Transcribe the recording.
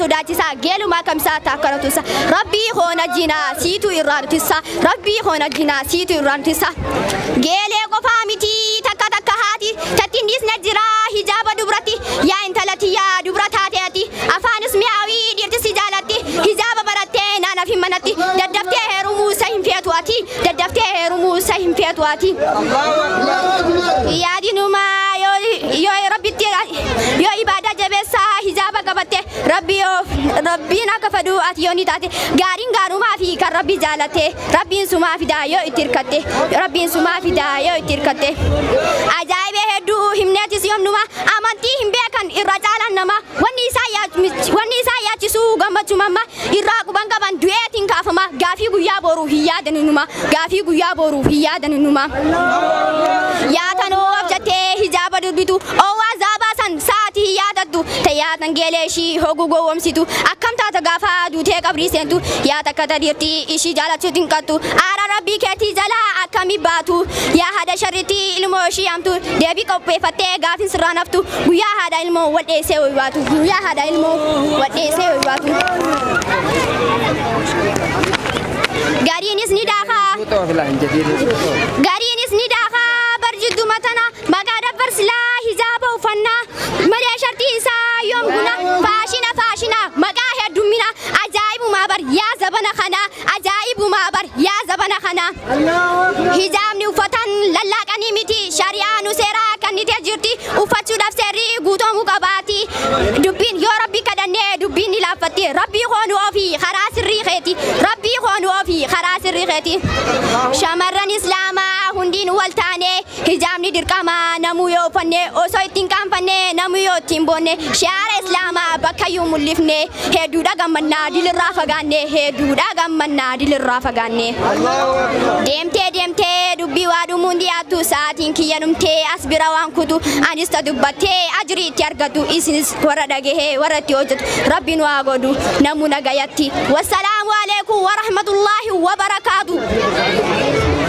sodaachisa geeluma kamsaa taakkaratusa rabbii hoona jinaa siitu irraantisa rabbii hoona jinaa siitu irraantisa geelee qofaa miti takka takka haati tattinnis na jira hijaaba dubrati yaa intalati yaa dubra taateeti afaanis mi'aawii dhiirtisi jaalatti hijaaba barattee naanaaf hin manatti daddaftee heerumuu isa hin feetu ati daddaftee heerumuu isa hin feetu ati yaadinumaa yoo rabbitti yoo ibaada jabeessaa hijaaba qabatte rabbiin akka fedhu ati yoo ni taate gaariin gaarumaa fi kan rabbi jaalatte rabbiin sumaa fidaa yoo itti hirkatte rabbiin sumaa fidaa yoo itti hirkatte ajaa'ibee hedduu himneetis yoomnuma amantii hin beekan irra caalan nama wanni isaa yaachisuu gammachuu mamma irraa quban qaban du'eetiin kaafama gaafii guyyaa boruuf hin yaadanuma gaafii guyyaa boruuf hin yaadanuma yaatanoo abjattee hijaaba durbitu owwaa zaabaasan saatii yaadaddu tayaatan geeleeshii hoguu gowwomsitu akkam taata gaafa duutee qabrii seentu yaa takka tadiirtii ishii jaalachuu xinqattu aara rabbii keetii jalaa akkami baatu yaa haadha sharritti ilmoo ishii hamtu deebii qopheeffattee gaafin sirraa naftu guyyaa haadha ilmoo wadheessee waybaatu guyyaa haadha ilmoo wadheessee waybaatu gariinis ni daakaa gariinis ni daakaa barjiddu matana maqaa dabbarsilaa hijaaba uffannaa malee shartii isaa yoom guna faashina maqaa heddummina ajaa'ibumaa bar yaa zabana kana ajaa'ibumaa bar yaa zabana kana hijaabni uffatan lallaaqanii miti shari'aanu seeraa kannitee jirti uffachuudhaaf seerri guutamuu qabaati dubbiin yoo rabbi kadhannee dubbiin ni laaffatti rabbii koonuu ofii karaa sirrii keeti rabbii koonuu ofii karaa sirrii keeti shamarran islaamaa hundiin wal taane hijaabni dirqama namuu yoo uffanne osoo ittiin qaanfanne namuu yoo ittiin boonne shi'aara islaamaa bakkayyuu mul'ifne hedduudha gammannaa dilirraa fagaanne hedduudha gammannaa dilirraa fagaanne deemtee dubbii waa dhumuun dhiyaattu sa'aatiin kiyya dhumtee as bira waan kutu anis ta dubbattee ajrii itti argatu isinis warra dhagahee warra itti hojjetu rabbiin waa godhu namuu nagayatti wassalaamu alaikum wa rahmatullaahi wa barakaatu